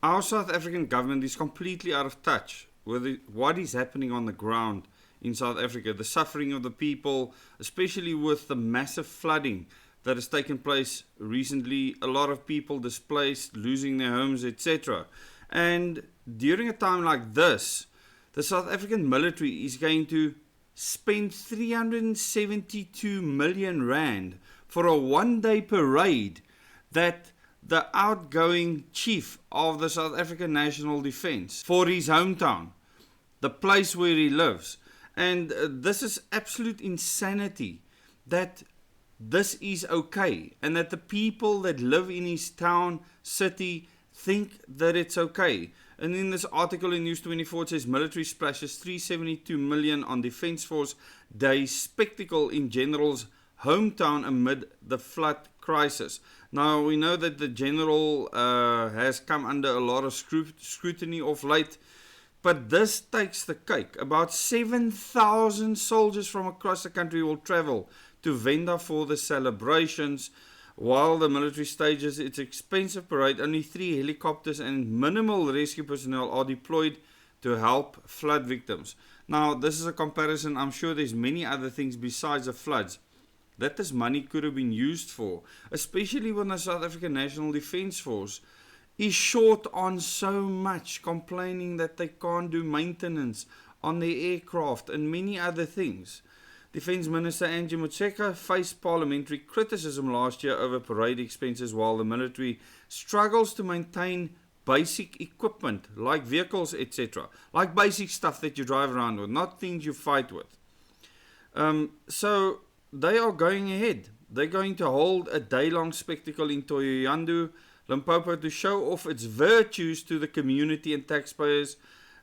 Our South African government is completely out of touch with what is happening on the ground in South Africa, the suffering of the people, especially with the massive flooding that has taken place recently, a lot of people displaced, losing their homes, etc. And during a time like this, the South African military is going to spend 372 million rand for a one-day parade that the outgoing chief of the South African National Defence for his hometown, the place where he lives. And this is absolute insanity that this is okay and that the people that live in his town, city, think that it's okay. And in this article in News 24 it says military splashes 372 million on Defence Force Day spectacle in General's hometown amid the flood crisis. Now we know that the General has come under a lot of scrutiny of late, but this takes the cake. About 7,000 soldiers from across the country will travel to Venda for the celebrations. While the military stages its expensive parade, only 3 helicopters and minimal rescue personnel are deployed to help flood victims. Now, this is a comparison. I'm sure there's many other things besides the floods that this money could have been used for, especially when the South African National Defence Force is short on so much, complaining that they can't do maintenance on their aircraft and many other things. Defence Minister Angie Motshekga faced parliamentary criticism last year over parade expenses while the military struggles to maintain basic equipment like vehicles, etc. Like basic stuff that you drive around with, not things you fight with. So they are going ahead. They're going to hold a day-long spectacle in Thohoyandou, Limpopo, to show off its virtues to the community and taxpayers,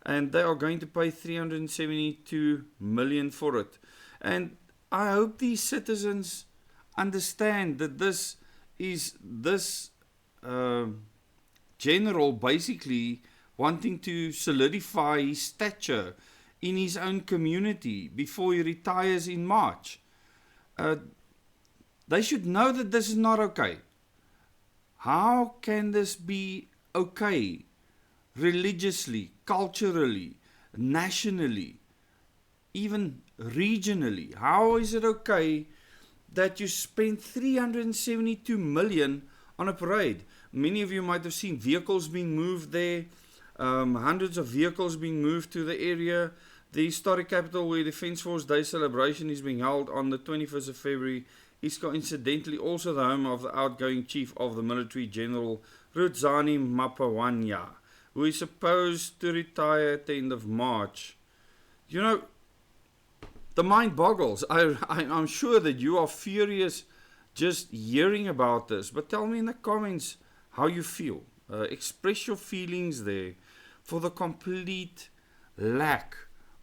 and they are going to pay 372 million for it. And I hope these citizens understand that this general basically wanting to solidify his stature in his own community before he retires in March. They should know that this is not okay. How can this be okay religiously, culturally, nationally, even regionally? How is it okay that you spend 372 million on a parade? Many of you might have seen vehicles being moved there, hundreds of vehicles being moved to the area. The historic capital where Defence Force Day celebration is being held on the 21st of February is coincidentally also the home of the outgoing chief of the military, General Rudzani Mapawanya, who is supposed to retire at the end of March. You know, the mind boggles. I'm sure that you are furious just hearing about this, but tell me in the comments how you feel. Express your feelings there for the complete lack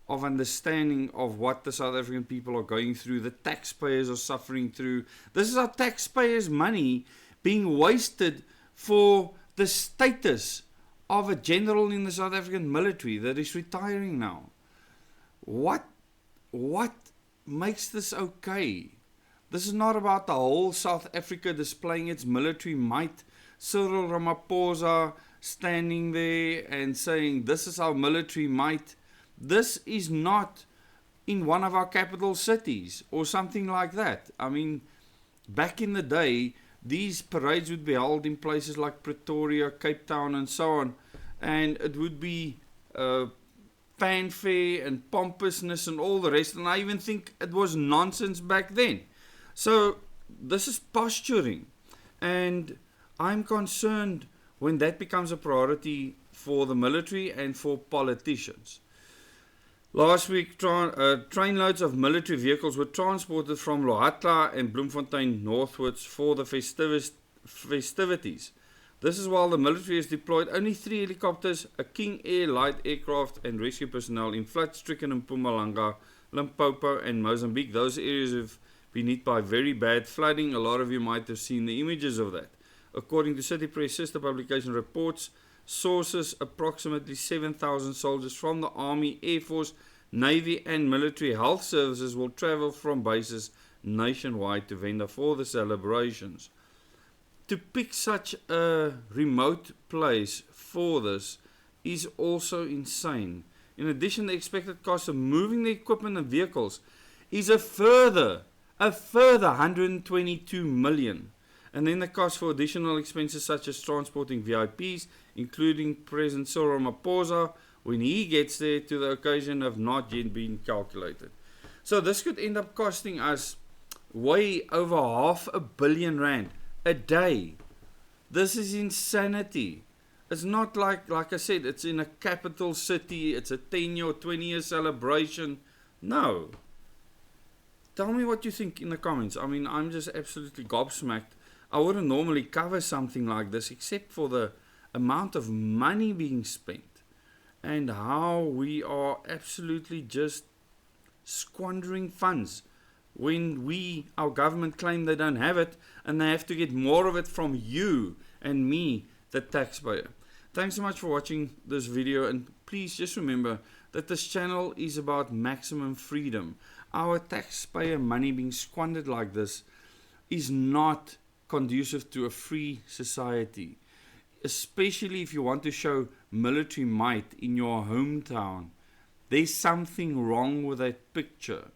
of understanding of what the South African people are going through, the taxpayers are suffering through. This is our taxpayers' money being wasted for the status of a general in the South African military that is retiring now. What makes this okay? This is not about the whole South Africa displaying its military might. Cyril Ramaphosa standing there and saying, this is our military might. This is not in one of our capital cities or something like that. I mean, back in the day, these parades would be held in places like Pretoria, Cape Town and so on. And it would be fanfare and pompousness and all the rest. And I even think it was nonsense back then. So this is posturing. And I'm concerned when that becomes a priority for the military and for politicians. Last week, trainloads of military vehicles were transported from Lohatla and Bloemfontein northwards for the festivities. This is while the military has deployed only 3 helicopters, a King Air light aircraft and rescue personnel in flood-stricken Mpumalanga, Limpopo and Mozambique. Those areas have been hit by very bad flooding. A lot of you might have seen the images of that. According to City Press sister publication reports, sources, approximately 7,000 soldiers from the Army, Air Force, Navy and Military Health Services will travel from bases nationwide to Venda for the celebrations. to pick such a remote place for this is also insane. In addition, the expected cost of moving the equipment and vehicles is a further 122 million. And then the cost for additional expenses such as transporting VIPs, including President Cyril Ramaphosa, when he gets there to the occasion, have not yet been calculated. So this could end up costing us way over R500 million a day. This is insanity. It's not like I said, it's in a capital city, it's a 10-year or 20-year celebration. No. Tell me what you think in the comments. I mean, I'm just absolutely gobsmacked. I wouldn't normally cover something like this except for the amount of money being spent and how we are absolutely just squandering funds when our government claim they don't have it and they have to get more of it from you and me, the taxpayer. Thanks so much for watching this video, and please just remember that this channel is about maximum freedom. Our taxpayer money being squandered like this is not conducive to a free society, especially if you want to show military might in your hometown. There's something wrong with that picture.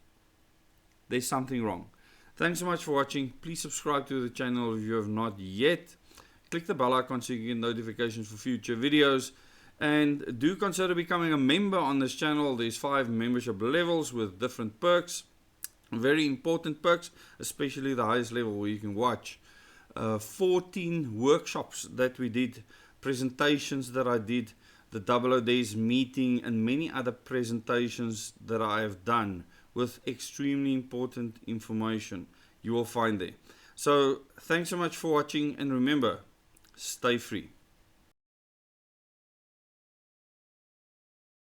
There's something wrong. Thanks so much for watching. Please subscribe to the channel if you have not yet. Click the bell icon so you get notifications for future videos. And do consider becoming a member on this channel. There's 5 membership levels with different perks. Very important perks, especially the highest level where you can watch 14 workshops that we did, presentations that I did, the 00 Days meeting, and many other presentations that I have done with extremely important information you will find there. So thanks so much for watching, and remember, stay free.